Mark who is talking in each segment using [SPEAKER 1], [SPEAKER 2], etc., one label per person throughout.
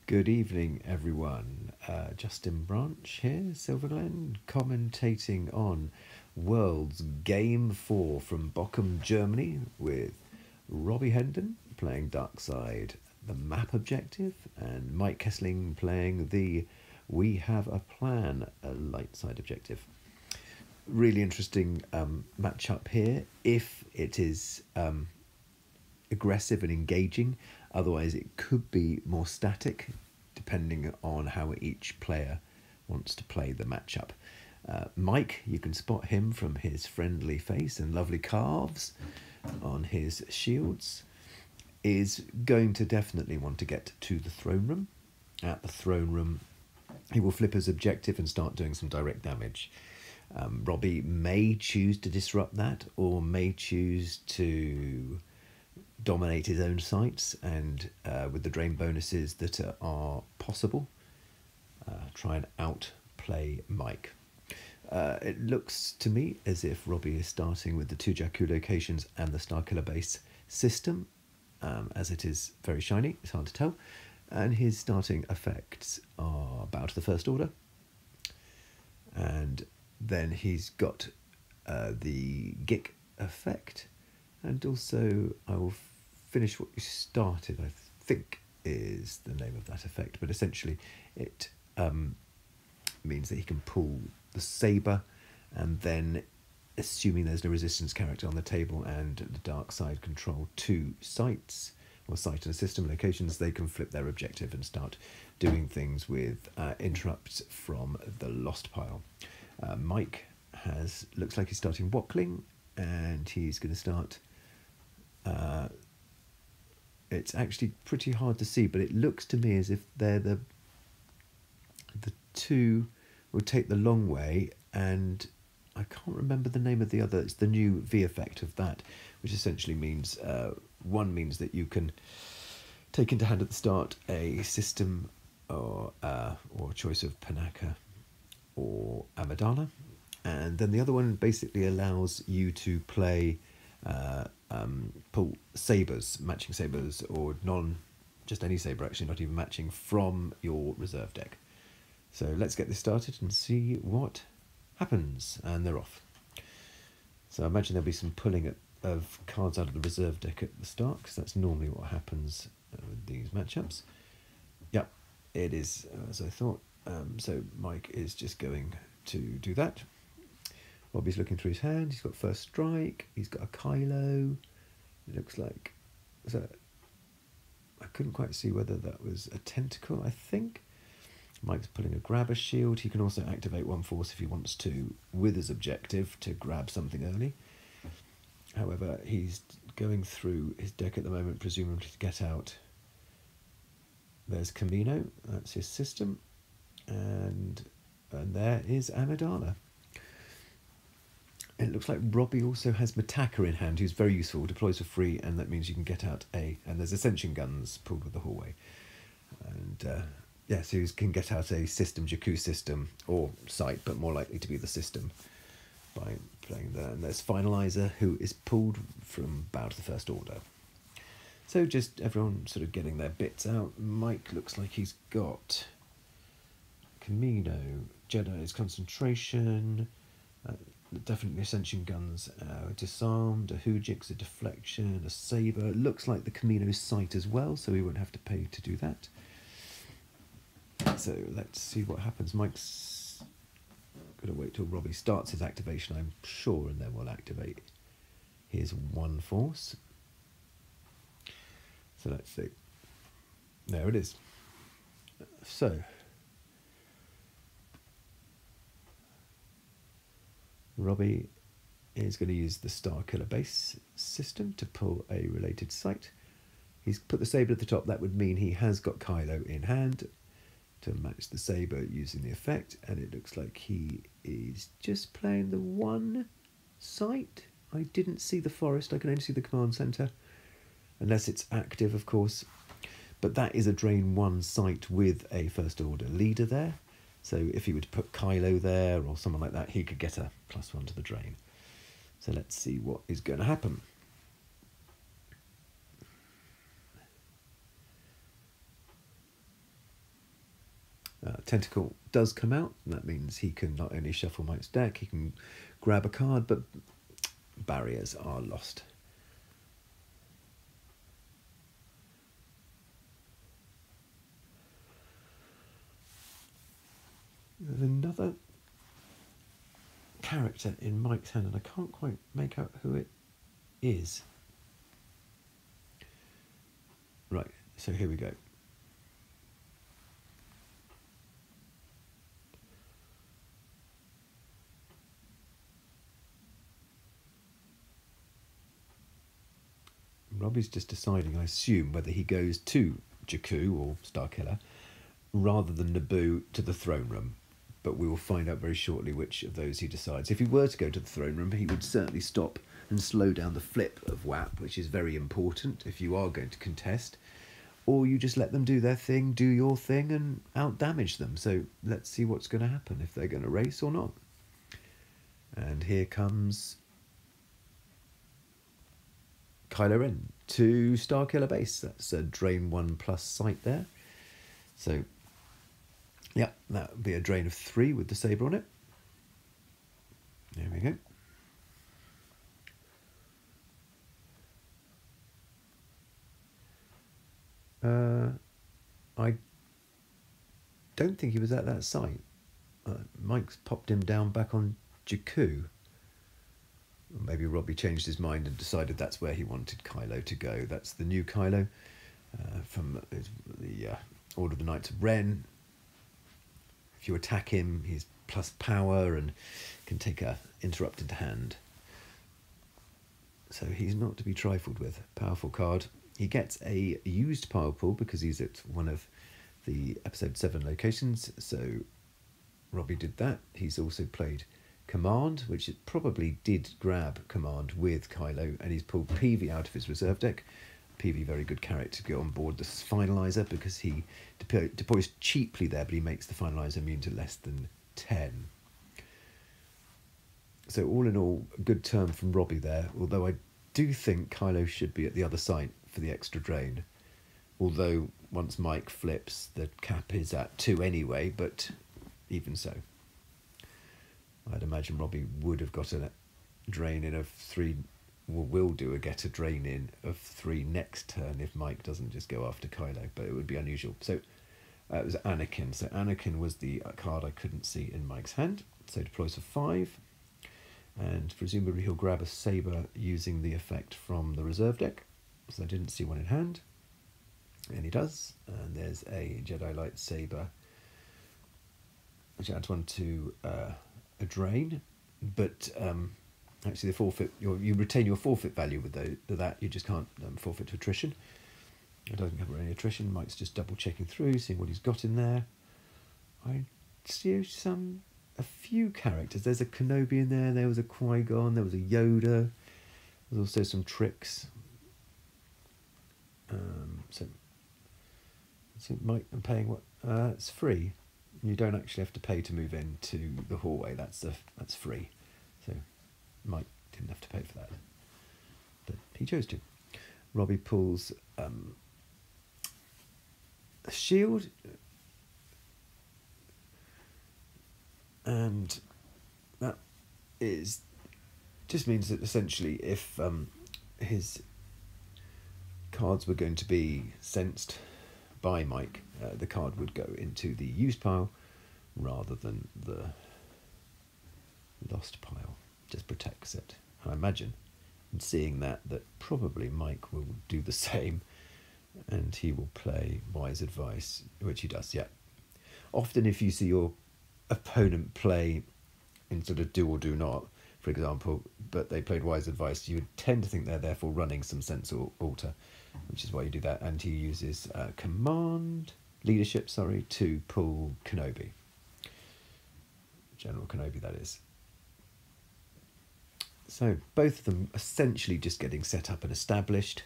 [SPEAKER 1] Good evening, everyone. Justin Branch here, Silverglen, commentating on World's Game 4 from Bochum, Germany, with Robbie Hendon playing Darkside, the map objective, and Mike Kessling playing the We Have a Plan, a light side objective. Really interesting matchup here, if it is aggressive and engaging. Otherwise, it could be more static, depending on how each player wants to play the matchup. Mike, you can spot him from his friendly face and lovely calves on his shields, is going to definitely want to get to the throne room. At the throne room, he will flip his objective and start doing some direct damage. Robbie may choose to disrupt that, or may choose to dominate his own sites, and with the drain bonuses that are possible, try and outplay Mike. It looks to me as if Robbie is starting with the 2 Jakku locations and the Starkiller base system, as it is very shiny, it's hard to tell, and his starting effects are Bow to the First Order, and then he's got the Gick effect, and also I will finish what you started, I think is the name of that effect, but essentially it means that he can pull the saber, and then, assuming there's no resistance character on the table and the dark side control 2 sites, or site and system locations, they can flip their objective and start doing things with interrupts from the lost pile. Mike looks like he's starting Wackling, and he's going to start. It's actually pretty hard to see, but it looks to me as if they're the 2 will take the long way, and I can't remember the name of the other. It's the new V effect of that, which essentially means one means that you can take into hand at the start a system or choice of Panaka or Amidala, and then the other one basically allows you to play pull sabers, matching sabers, or just any saber, actually, not even matching, from your reserve deck. So let's get this started and see what happens. And they're off. So I imagine there'll be some pulling of cards out of the reserve deck at the start, because that's normally what happens with these matchups. Yep, it is as I thought. So Mike is just going to do that. Robbie's looking through his hand. He's got first strike. He's got a Kylo. It looks like... I couldn't quite see whether that was a tentacle, I think. Mike's pulling a grabber shield. He can also activate 1 force if he wants to, with his objective, to grab something early. However, he's going through his deck at the moment, presumably to get out. There's Camino. That's his system. And there is Amidala. It looks like Robbie also has Mataka in hand, who's very useful, deploys for free, and that means you can get out and there's Ascension Guns pulled with the hallway. And yeah, so you can get out a system, Jakku system, or site, but more likely to be the system, by playing there. And there's Finalizer, who is pulled from Bow to the First Order. So just everyone sort of getting their bits out. Mike looks like he's got Camino, Jedi's Concentration, definitely Ascension Guns, disarmed, a Hujix, a deflection, a saber. It looks like the Camino's sight as well, so we won't have to pay to do that. So let's see what happens. Mike's going to wait till Robbie starts his activation, I'm sure, and then we'll activate his 1 force. So let's see. There it is. So Robbie is going to use the Starkiller base system to pull a related site. He's put the saber at the top. That would mean he has got Kylo in hand to match the saber using the effect, and it looks like he is just playing the 1 site. I didn't see the forest. I can only see the command center, unless it's active, of course. But that is a drain 1 site with a first order leader there. So if he were to put Kylo there or someone like that, he could get a +1 to the drain. So let's see what is going to happen. Tentacle does come out, and that means he can not only shuffle Mike's deck, he can grab a card, but barriers are lost. There's another character in Mike's hand, and I can't quite make out who it is. Right, so here we go. Robbie's just deciding, I assume, whether he goes to Jakku or Starkiller rather than Naboo to the throne room. But we will find out very shortly which of those he decides. If he were to go to the throne room, he would certainly stop and slow down the flip of WHAP, which is very important if you are going to contest. Or you just let them do their thing, do your thing, and out-damage them. So let's see what's going to happen, if they're going to race or not. And here comes Kylo Ren to Starkiller base. That's a drain 1+ site there. So, yeah, that would be a drain of 3 with the saber on it. There we go. I don't think he was at that site. Mike's popped him down back on Jakku. Maybe Robbie changed his mind and decided that's where he wanted Kylo to go. That's the new Kylo from the Order of the Knights of Ren. If you attack him, he's plus power and can take a interrupted hand. So he's not to be trifled with. Powerful card. He gets a used power pool because he's at one of the episode 7 locations. So Robbie did that. He's also played Command, which it probably did grab Command with Kylo, and he's pulled PV out of his reserve deck. PV, very good character to go on board the Finalizer because he deploys cheaply there, but he makes the Finalizer immune to less than 10. So all in all, a good turn from Robbie there, although I do think Kylo should be at the other side for the extra drain. Although once Mike flips, the cap is at 2 anyway, but even so. I'd imagine Robbie would have got a drain in of 3, or will get a drain in of 3 next turn if Mike doesn't just go after Kylo, but it would be unusual. So it was Anakin. So Anakin was the card I couldn't see in Mike's hand. So deploys for 5, and presumably he'll grab a saber using the effect from the reserve deck. So I didn't see one in hand, and he does. And there's a Jedi lightsaber, which adds 1 to a drain, but actually the forfeit, you retain your forfeit value with that. You just can't forfeit to attrition. It doesn't cover any attrition. Mike's just double checking through, seeing what he's got in there. I see a few characters. There's a Kenobi in there. There was a Qui-Gon. There was a Yoda. There's also some tricks. So Mike, I'm paying what? It's free. You don't actually have to pay to move into the hallway. That's free. So Mike didn't have to pay for that, but he chose to. Robbie pulls a shield, and that just means that essentially if his cards were going to be sensed by Mike, the card would go into the used pile rather than the lost pile. Just protects it. I imagine, and seeing that probably Mike will do the same, and he will play Wise Advice, which he does, yeah. Often if you see your opponent play in sort of do or do not, for example, but they played Wise Advice, you would tend to think they're therefore running some sense or alter, which is why you do that. And he uses leadership, to pull Kenobi. General Kenobi, that is. So both of them essentially just getting set up and established.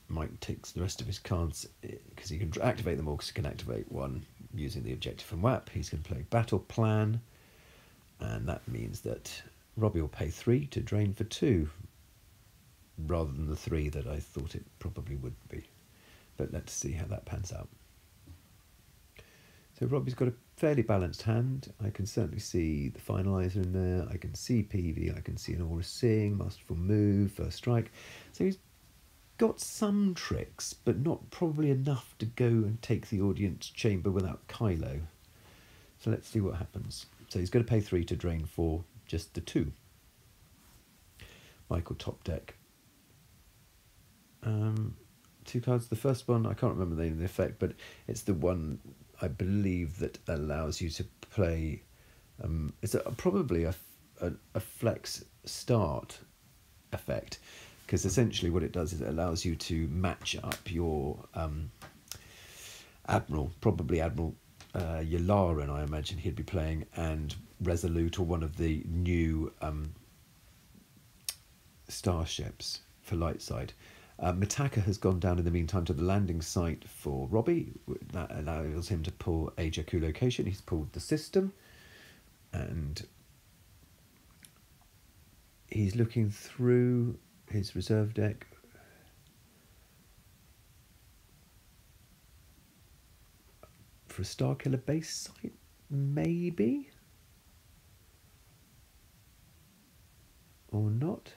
[SPEAKER 1] Mike takes the rest of his cards because he can activate them all, because he can activate one using the objective from WHAP. He's going to play Battle Plan, and that means that Robbie will pay 3 to drain for 2, rather than the 3 that I thought it probably would be. But let's see how that pans out. So Robbie's got a fairly balanced hand. I can certainly see the finaliser in there. I can see PV. I can see an aura seeing, masterful move, first strike. So he's got some tricks, but not probably enough to go and take the audience chamber without Kylo. So let's see what happens. So he's going to pay 3 to drain for just the 2. Michael top deck. 2 cards. The first one, I can't remember the name of the effect, but it's the one I believe that allows you to play. It's probably a flex start effect, because essentially what it does is it allows you to match up your Admiral, probably Admiral Yularen, I imagine he'd be playing, and Resolute, or one of the new starships for light side. Mitaka has gone down in the meantime to the landing site for Robbie. That allows him to pull a Jakku location. He's pulled the system, and he's looking through his reserve deck. For a Starkiller base site, maybe? Or not?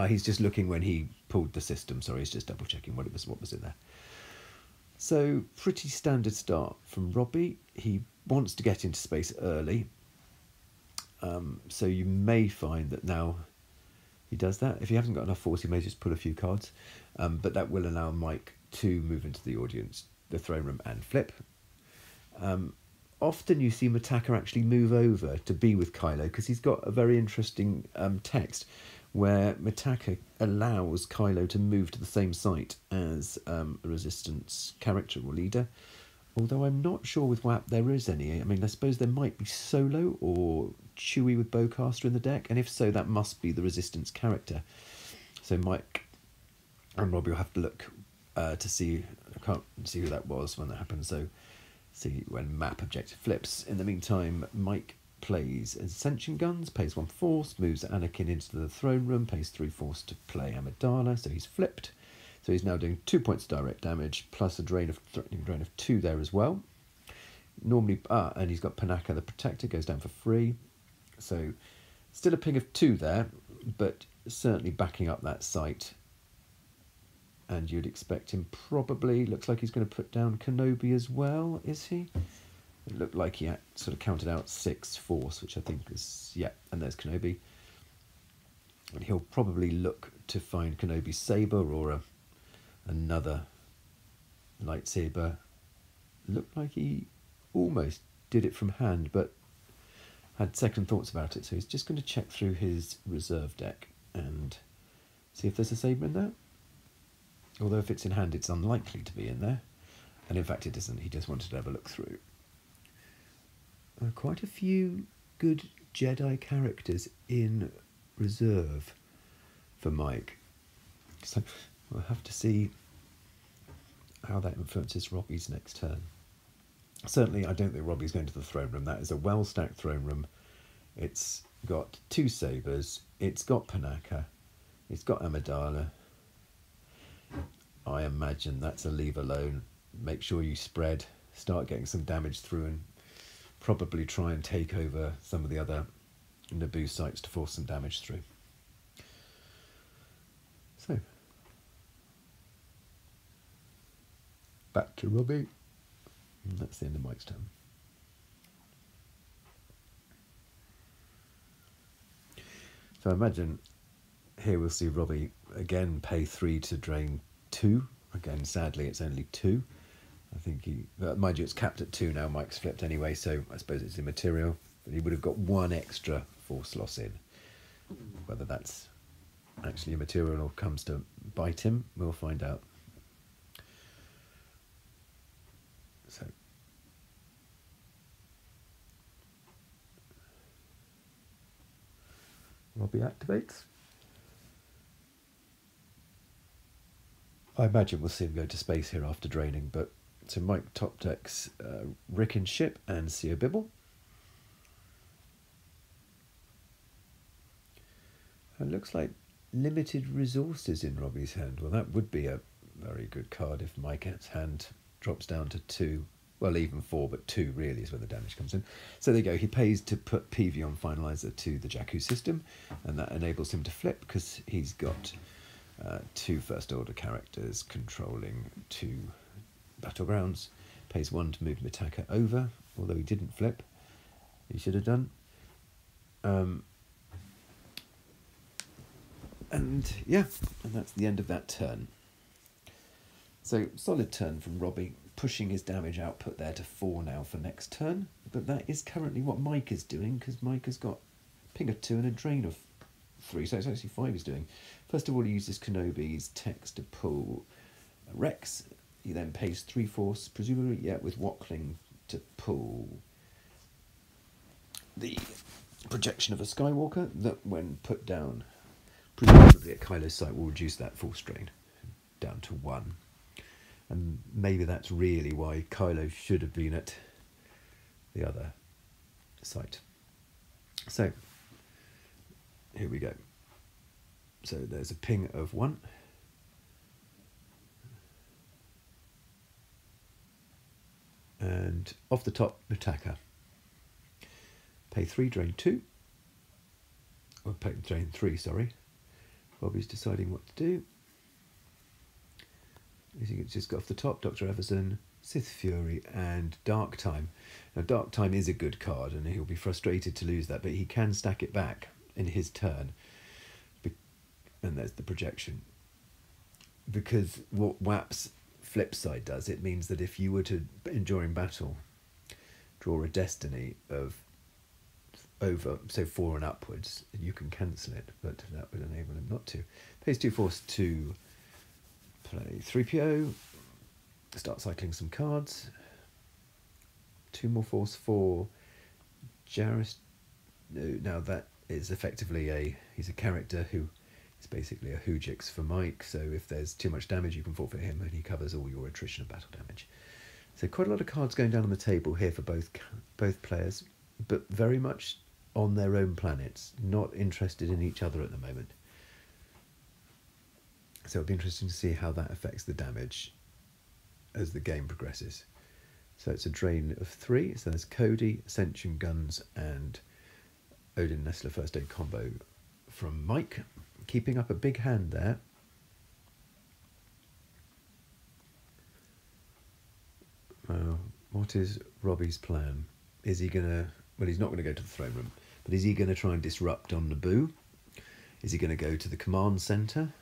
[SPEAKER 1] He's just looking when he pulled the system. Sorry, he's just double checking what was in there. So pretty standard start from Robbie. He wants to get into space early. So you may find that now he does that. If he hasn't got enough force, he may just pull a few cards. But that will allow Mike to move into the audience, the throne room, and flip. Often you see Mitaka actually move over to be with Kylo, because he's got a very interesting text where Mitaka allows Kylo to move to the same site as a Resistance character or leader. Although I'm not sure with WHAP there is any. I mean, I suppose there might be Solo or Chewie with Bowcaster in the deck, and if so, that must be the Resistance character. So Mike and Robbie will have to look to see. I can't see who that was when that happened, so see when map objective flips. In the meantime, Mike plays Ascension Guns, pays 1 force, moves Anakin into the throne room, pays 3 force to play Amidala, so he's flipped. So he's now doing 2 points direct damage, plus a threatening drain of 2 there as well. Normally, and he's got Panaka the Protector, goes down for free. So still a ping of 2 there, but certainly backing up that site. And you'd expect him probably, looks like he's going to put down Kenobi as well, is he? It looked like he sort of counted out 6 force, which I think is, yeah, and there's Kenobi. And he'll probably look to find Kenobi's saber or another lightsaber. Looked like he almost did it from hand, but had second thoughts about it. So he's just going to check through his reserve deck and see if there's a saber in there. Although if it's in hand, it's unlikely to be in there. And in fact, it isn't. He just wanted to have a look through. Quite a few good Jedi characters in reserve for Mike. So we'll have to see how that influences Robbie's next turn. Certainly, I don't think Robbie's going to the throne room. That is a well-stacked throne room. It's got 2 sabers. It's got Panaka. It's got Amidala. I imagine that's a leave alone. Make sure you spread, start getting some damage through, and probably try and take over some of the other Naboo sites to force some damage through. So, back to Robbie. And that's the end of Mike's turn. So I imagine here we'll see Robbie again pay 3 to drain 2. Again, sadly, it's only 2. I think he, mind you, it's capped at 2 now. Mike's flipped anyway, so I suppose it's immaterial. But he would have got 1 extra force loss in. Whether that's actually immaterial or comes to bite him, we'll find out. So, Robbie activates. I imagine we'll see him go to space here after draining, but so Mike top decks Rickon Ship and Seo Bibble. It looks like limited resources in Robbie's hand. Well, that would be a very good card if Mike's hand drops down to 2. Well, even 4, but 2 really is when the damage comes in. So there you go. He pays to put PV on Finalizer to the Jakku system, and that enables him to flip because he's got 2 first order characters controlling 2 battlegrounds. Pays 1 to move Mitaka over, although he didn't flip. He should have done. And yeah, and that's the end of that turn. So solid turn from Robbie, pushing his damage output there to 4 now for next turn. But that is currently what Mike is doing, because Mike has got ping of 2 and a drain of 3, so it's actually 5 he's doing. First of all, he uses Kenobi's text to pull Rex. He then pays 3 force, presumably, yeah, with Watling to pull the projection of a Skywalker that, when put down, presumably at Kylo's site, will reduce that force drain down to 1. And maybe that's really why Kylo should have been at the other site. So, here we go. So there's a ping of 1. And off the top, Mitaka. Pay 3, drain 2. Or pay drain 3, sorry. Robbie's deciding what to do. It's just got off the top, Dr. Everson, Sith Fury, and Dark Time. Now, Dark Time is a good card, and he'll be frustrated to lose that, but he can stack it back in his turn. And there's the projection. Because what WHAP's flip side does, it means that if you were to, during battle, draw a destiny of over, so 4 and upwards, you can cancel it, but that would enable him not to. Pays 2 force to play 3PO, start cycling some cards. 2 more force for Jairus. Now that is effectively he's a character who is basically a Hoojix for Mike, so if there's too much damage you can forfeit him and he covers all your attrition and battle damage. So quite a lot of cards going down on the table here for both players, but very much on their own planets, not interested in each other at the moment. So it'll be interesting to see how that affects the damage as the game progresses. So it's a drain of 3. So there's Cody, Ascension Guns, and Odin Nestler First Aid combo from Mike. Keeping up a big hand there. What is Robbie's plan? Is he going to... Well, he's not going to go to the throne room. But is he going to try and disrupt on Naboo? Is he going to go to the command centre?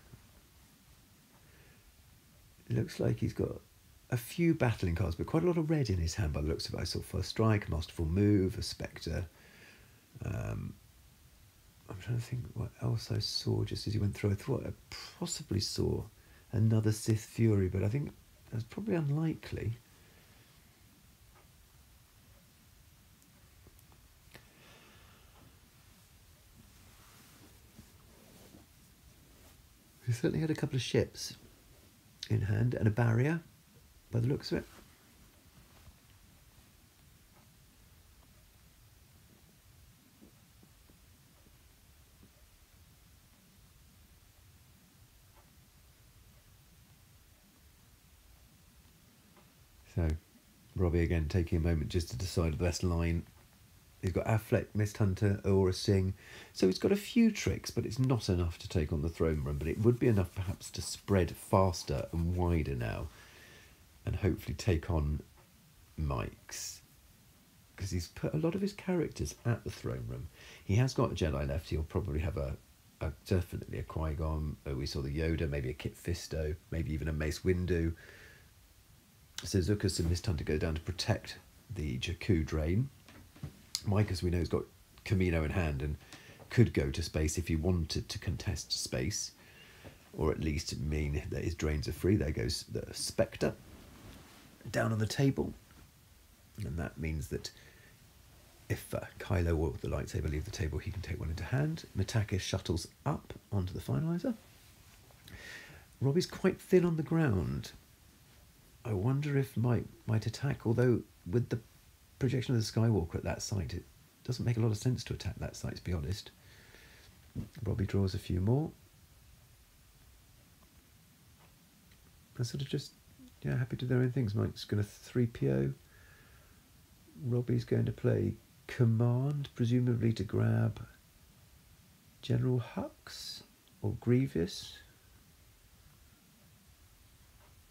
[SPEAKER 1] It looks like he's got a few battling cards, but quite a lot of red in his hand by the looks of it. I saw First Strike, Masterful Move, a Spectre. I'm trying to think what else I saw just as he went through. I thought I possibly saw another Sith Fury, but I think that's probably unlikely. He certainly had a couple of ships in hand and a barrier by the looks of it. So Robbie again taking a moment just to decide the best line. He's got Affleck, Mist Hunter, Aura Singh. So he's got a few tricks, but it's not enough to take on the throne room. But it would be enough perhaps to spread faster and wider now and hopefully take on Mike's. Because he's put a lot of his characters at the throne room. He has got a Jedi left. He'll probably have definitely a Qui-Gon. We saw the Yoda, maybe a Kit Fisto, maybe even a Mace Windu. So Zuckuss and Mist Hunter go down to protect the Jakku drain. Mike, as we know, has got Camino in hand and could go to space if he wanted to contest space, or at least mean that his drains are free. There goes the Spectre down on the table, and that means that if Kylo or the lightsaber leave the table, he can take one into hand. Mitaka shuttles up onto the finalizer. Robbie's quite thin on the ground. I wonder if Mike might attack, although with the projection of the Skywalker at that site, it doesn't make a lot of sense to attack that site, to be honest. Robbie draws a few more. And sort of just, yeah, happy to do their own things. Mike's going to 3PO Robbie's going to play Command, presumably to grab General Hux or Grievous.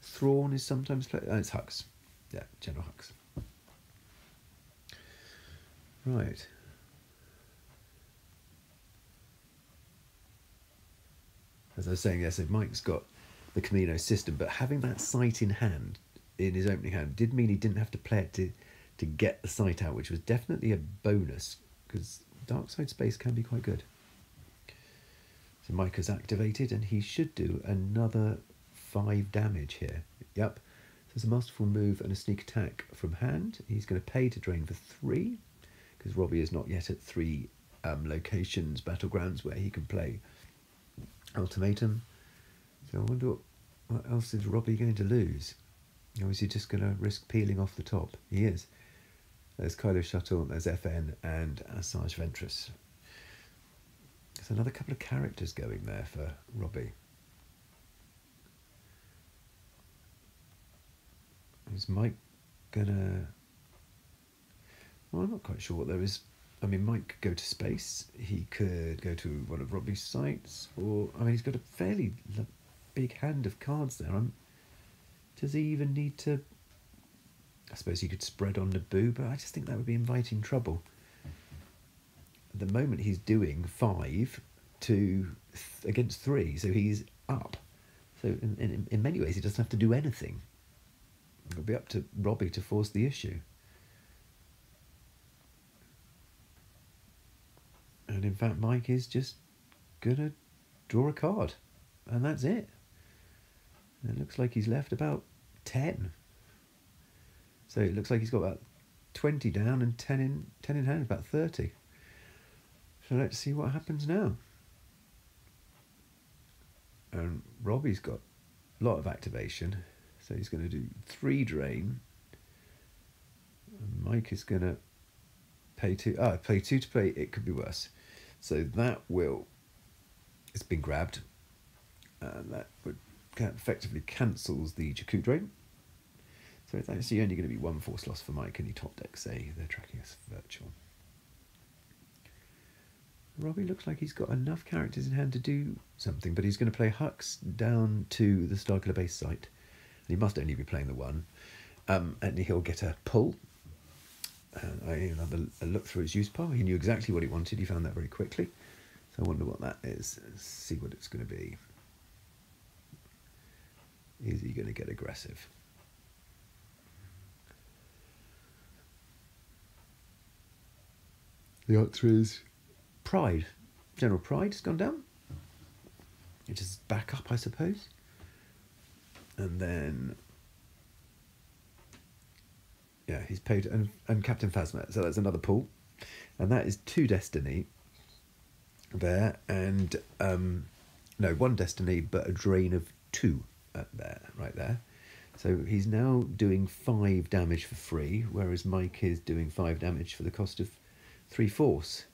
[SPEAKER 1] Thrawn is sometimes played. Oh, it's Hux. Yeah, General Hux. Right. As I was saying, yes, Mike's got the Camino system, but having that sight in hand, in his opening hand, did mean he didn't have to play it to get the sight out, which was definitely a bonus, because Dark Side Space can be quite good. So Mike has activated, and he should do another 5 damage here. Yep. So it's a masterful move and a sneak attack from hand. He's going to pay to drain for 3, because Robbie is not yet at 3 locations, battlegrounds, where he can play Ultimatum. So I wonder what else is Robbie going to lose? Or is he just going to risk peeling off the top? He is. There's Kylo Shuttle, there's FN, and Asajj Ventress. There's another couple of characters going there for Robbie. Is Mike gonna... Well, I'm not quite sure what there is. I mean, Mike could go to space. He could go to one of Robbie's sites. Or, I mean, he's got a fairly big hand of cards there. Does he even need to... I suppose he could spread on Naboo, but I just think that would be inviting trouble. At the moment, he's doing 5 against 3, so he's up. So in many ways, he doesn't have to do anything. It'll be up to Robbie to force the issue. And in fact, Mike is just going to draw a card. And that's it. And it looks like he's left about 10. So it looks like he's got about 20 down and 10 in hand, about 30. So let's see what happens now. And Robbie's got a lot of activation. So he's going to do 3 drain. And Mike is going to pay 2. Play 2 to play. It could be worse. So that will... It's been grabbed. And that would effectively cancels the Jakku drain. So it's actually only going to be 1 force loss for Mike, and he top deck say they're tracking us virtual. Robbie looks like he's got enough characters in hand to do something, but he's going to play Hux down to the Starkiller base site. And he must only be playing the 1. And he'll get a pull. And I had a look through his use pile. He knew exactly what he wanted. He found that very quickly. So I wonder what that is. Let's see what it's going to be. Is he going to get aggressive? The answer is Pride. General Pride has gone down. Which is back up, I suppose. And then... Yeah, he's paid... And Captain Phasma. So that's another pull. And that is 2 Destiny there. And... no, 1 Destiny, but a drain of 2 there, right there. So he's now doing 5 damage for free, whereas Mike is doing 5 damage for the cost of 3 force.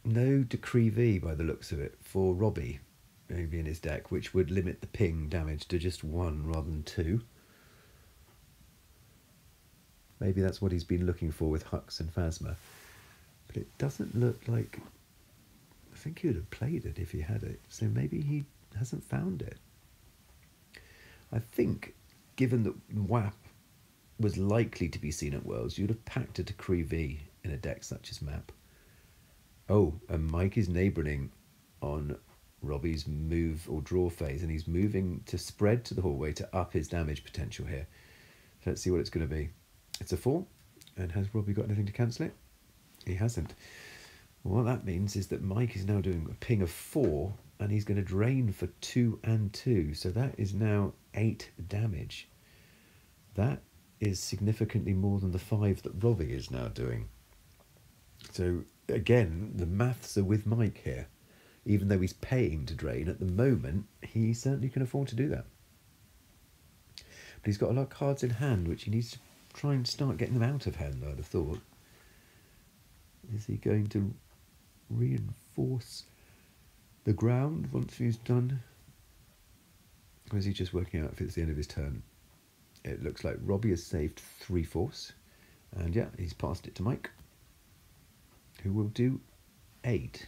[SPEAKER 1] No Decree V by the looks of it for Robbie, maybe in his deck, which would limit the ping damage to just 1 rather than 2. Maybe that's what he's been looking for with Hux and Phasma. But it doesn't look like... I think he would have played it if he had it. So maybe he hasn't found it. I think, given that WHAP was likely to be seen at Worlds, you'd have packed a Decree V in a deck such as Map. Oh, and Mike is neighbouring on Robbie's move or draw phase, and he's moving to spread to the hallway to up his damage potential here. So let's see what it's going to be. It's a 4, and has Robbie got anything to cancel it? He hasn't. Well, what that means is that Mike is now doing a ping of 4, and he's going to drain for 2 and 2. So that is now 8 damage. That is significantly more than the 5 that Robbie is now doing. So again, the maths are with Mike here. Even though he's paying to drain, at the moment, he certainly can afford to do that. But he's got a lot of cards in hand, which he needs to try and start getting them out of hand, I'd have thought. Is he going to reinforce the ground once he's done? Or is he just working out if it's the end of his turn? It looks like Robbie has saved 3 force. And yeah, he's passed it to Mike, who will do 8.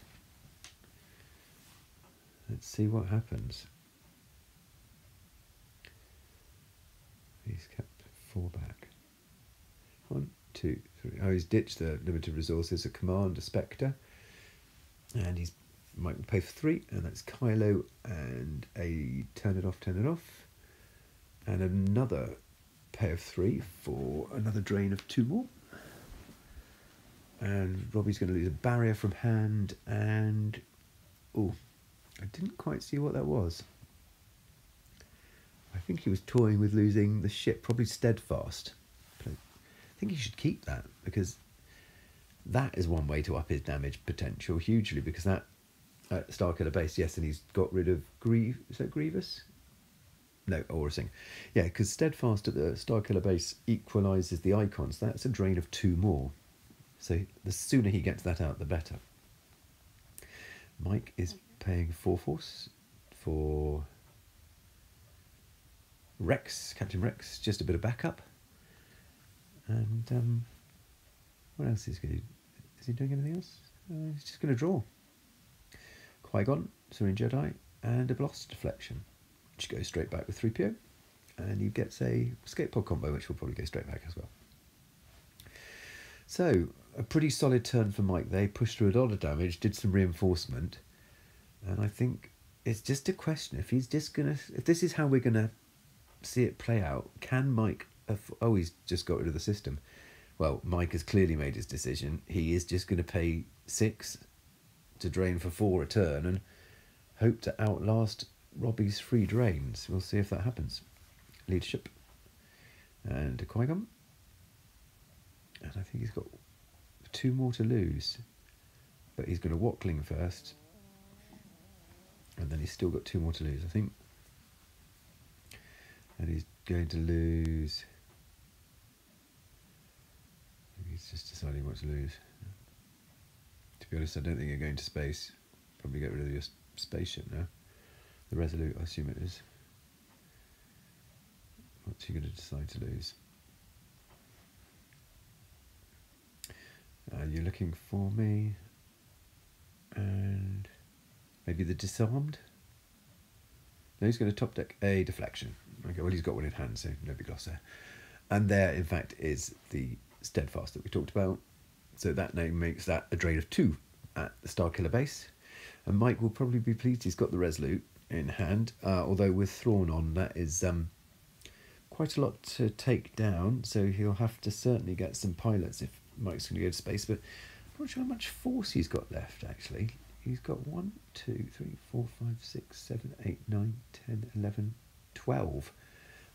[SPEAKER 1] Let's see what happens. He's kept 4 back. 1, 2, 3. Oh, he's ditched the limited resources, a command, a spectre. And he's Mike will pay for 3, and that's Kylo and a turn it off. And another pay of 3 for another drain of 2 more. And Robbie's going to lose a barrier from hand, and oh, I didn't quite see what that was. I think he was toying with losing the ship, probably steadfast. But I think he should keep that, because that is one way to up his damage potential hugely, because that Starkiller base, yes, and he's got rid of is that Grievous? No, Oracing. Yeah, because steadfast at the Starkiller base equalises the icons. That's a drain of 2 more. So the sooner he gets that out, the better. Mike is paying 4 force for Rex, Captain Rex, just a bit of backup. And what else is he going to do? Is he doing anything else? He's just going to draw. Qui-Gon, Serene Jedi, and a Blast Deflection, which goes straight back with 3PO. And he gets a escape pod combo, which will probably go straight back as well. So, a pretty solid turn for Mike. They pushed through a lot of damage, did some reinforcement, and I think it's just a question if he's just gonna, if this is how we're gonna see it play out, can Mike? Oh, he's just got rid of the system. Well, Mike has clearly made his decision. He is just going to pay 6 to drain for 4 a turn and hope to outlast Robbie's 3 drains. We'll see if that happens. Leadership and a Qui-Gon. And I think he's got 2 more to lose. But he's going to Wackling first. And then he's still got 2 more to lose, I think. And he's going to lose... He's just deciding what to lose. To be honest, I don't think you're going to space. Probably get rid of your spaceship now. The Resolute, I assume it is. What's he going to decide to lose? You're looking for me. And maybe the Disarmed? No, he's going to top deck a Deflection. Okay, well, he's got one in hand, so no big loss there. And there, in fact, is the Steadfast that we talked about. So that name makes that a drain of 2 at the Starkiller base. And Mike will probably be pleased he's got the Resolute in hand. Although with Thrawn on, that is quite a lot to take down. So he'll have to certainly get some pilots if Mike's going to go to space. But I'm not sure how much force he's got left, actually. He's got 1, 2, 3, 4, 5, 6, 7, 8, 9, 10, 11, 12.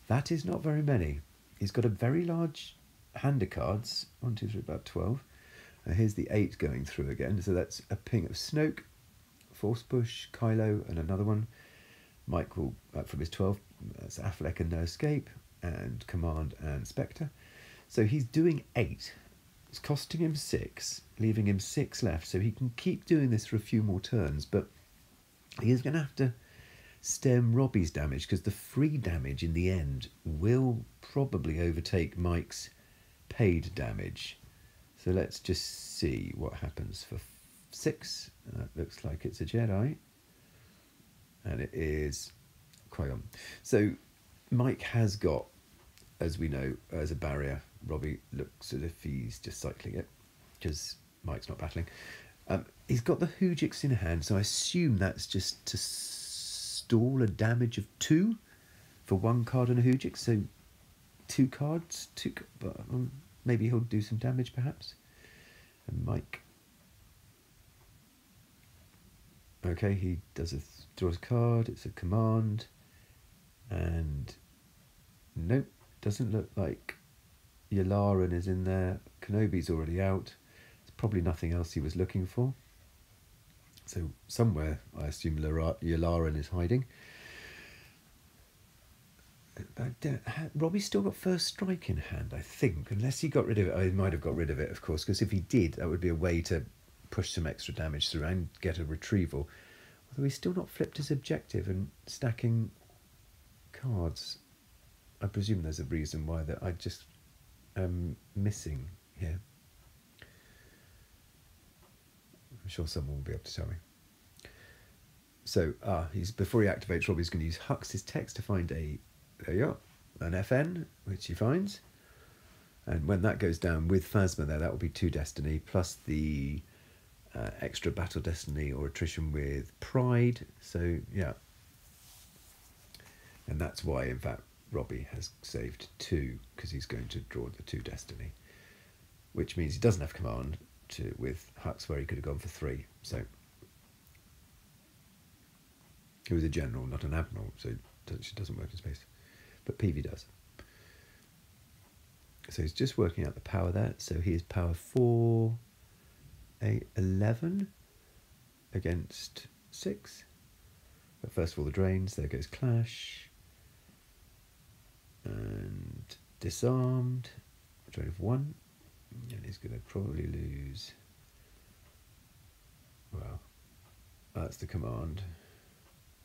[SPEAKER 1] That is not very many. He's got a very large hand of cards. 1, 2, 3, about 12. Here's the 8 going through again. So that's a ping of Snoke, Force Push, Kylo, and another one. Mike will, from his 12, that's Affleck and No Escape, and Command and Spectre. So he's doing 8. It's costing him 6, leaving him 6 left. So he can keep doing this for a few more turns, but he is going to have to stem Robbie's damage, because the free damage in the end will probably overtake Mike's paid damage. So let's just see what happens for 6. That looks like it's a Jedi. And it is Qui-Gon. So Mike has got, as we know, as a barrier. Robbie looks as if he's just cycling it, because Mike's not battling. He's got the Hoojix in hand, so I assume that's just to stall a damage of 2 for 1 card and a Hoojix. So 2 cards, but maybe he'll do some damage perhaps. And Mike, okay, he does draws a card. It's a command, and nope, doesn't look like Yularen is in there. Kenobi's already out. There's probably nothing else he was looking for. So somewhere, I assume Yularen is hiding. Robbie's still got first strike in hand, I think, unless he got rid of it. Oh, he might have got rid of it, of course, because if he did, that would be a way to push some extra damage through and get a retrieval. Although he's still not flipped his objective and stacking cards. I presume there's a reason why that I just am missing here. I'm sure someone will be able to tell me. So, before he activates, Robbie's going to use Hux's text to find there you are, an FN, which he finds. And when that goes down with Phasma there, that will be 2 destiny, plus the extra battle destiny or attrition with Pride. So, yeah. And that's why, in fact, Robbie has saved 2, because he's going to draw the 2 destiny. Which means he doesn't have command with Hux, where he could have gone for 3. So he was a general, not an admiral, so it doesn't work in space. But PV does. So he's just working out the power there. So he is power 4, 8, 11 against 6. But first of all, the drains. There goes Clash. And disarmed. Drain of 1. And he's going to probably lose. Well, that's the command.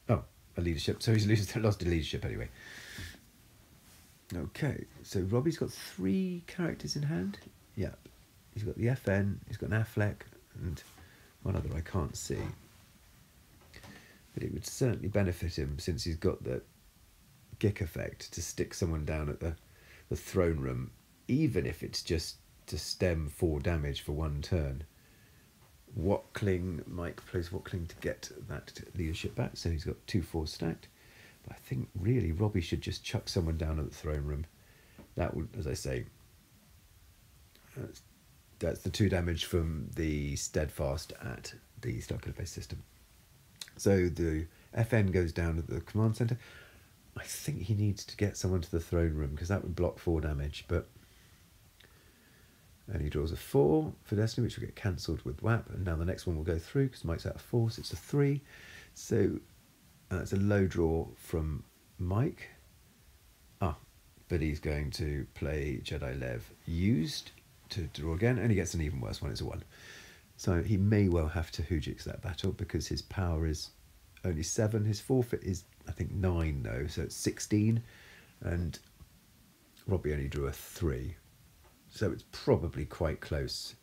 [SPEAKER 1] Oh, a leadership. So he's lost a leadership anyway. Okay, so Robbie's got 3 characters in hand. Yeah, he's got the FN, he's got an Affleck, and one other I can't see. But it would certainly benefit him, since he's got the Gick effect, to stick someone down at the throne room, even if it's just to stem 4 damage for 1 turn. Mike plays Watling to get that leadership back, so he's got 2/4 stacked. But I think really Robbie should just chuck someone down at the throne room. That would, as I say, that's the 2 damage from the Steadfast at the Starkiller-based system. So the FN goes down at the command centre. I think he needs to get someone to the throne room, because that would block 4 damage. And he draws a 4 for Destiny, which will get cancelled with WHAP. And now the next one will go through, because Mike's out of 4, so it's a 3. So it's a low draw from Mike. But he's going to play Jedi Lev used to draw again, and he gets an even worse one. It's a 1. So he may well have to Hujix that battle, because his power is only 7. His forfeit is, I think, 9 though, so it's 16. And Robbie only drew a 3. So it's probably quite close.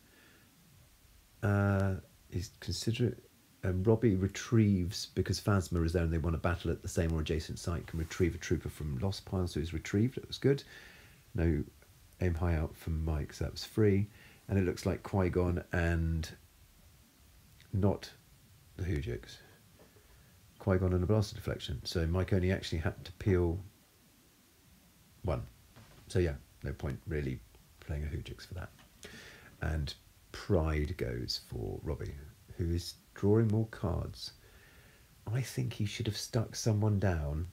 [SPEAKER 1] He's considerate. Robbie retrieves, because Phasma is there and they want to battle at the same or adjacent site, can retrieve a trooper from Lost Pile, so he's retrieved. That was good. No aim high out from Mike, so that was free. And it looks like Qui-Gon and not the Hujix. Qui-Gon and a blaster deflection. So Mike only actually had to peel 1. So yeah, no point really playing a Hujix for that. And Pride goes for Robbie, who is drawing more cards. I think he should have stuck someone down,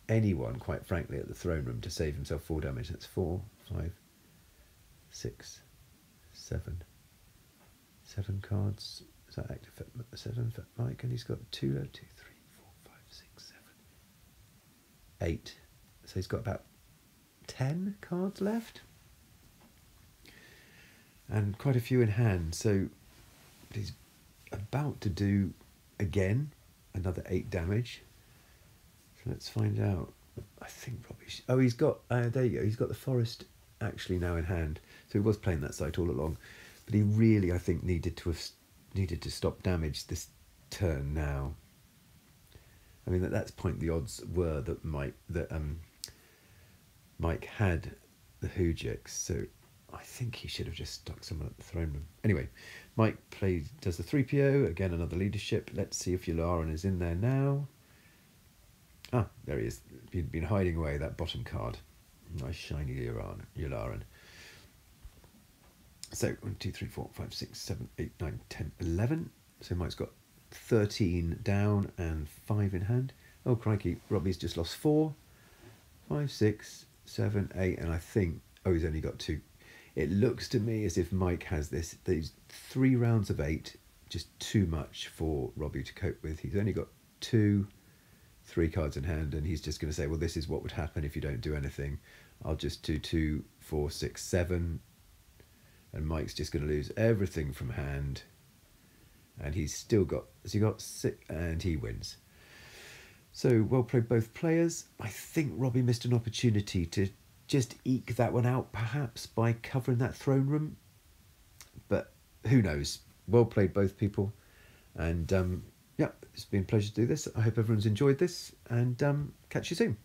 [SPEAKER 1] anyone, quite frankly, at the throne room to save himself 4 damage. That's 4, 5, 6, 7. 7 cards. Is that active for 7 for Mike? And he's got 2, 2, 3, 4, 5, 6, 7, 8. So he's got about 10 cards left. And quite a few in hand. So he's about to do, again, another 8 damage. So let's find out. I think probably... he's got... there you go. He's got the forest actually now in hand. So he was playing that site all along. But he really, I think, needed to stop damage this turn now. I mean, at that point, the odds were that Mike had the Hujix. So I think he should have just stuck someone at the throne room. Anyway, Mike does the 3PO, again another leadership. Let's see if Yularen is in there now. There he is. He'd been hiding away, that bottom card. Nice shiny Yularen. So 1, 2, 3, 4, 5, 6, 7, 8, 9, 10, 11. So Mike's got 13 down and 5 in hand. Oh crikey, Robbie's just lost 4. 5, 6, 7, 8, and I think he's only got 2. It looks to me as if Mike has these 3 rounds of 8, just too much for Robbie to cope with. He's only got 3 cards in hand, and he's just going to say, well, this is what would happen if you don't do anything. I'll just do 2, 4, 6, 7, and Mike's just going to lose everything from hand, and he's still got, has he got 6, and he wins. So well played both players. I think Robbie missed an opportunity to just eke that one out, perhaps by covering that throne room. But who knows? Well played both people. And yeah, it's been a pleasure to do this. I hope everyone's enjoyed this, and catch you soon.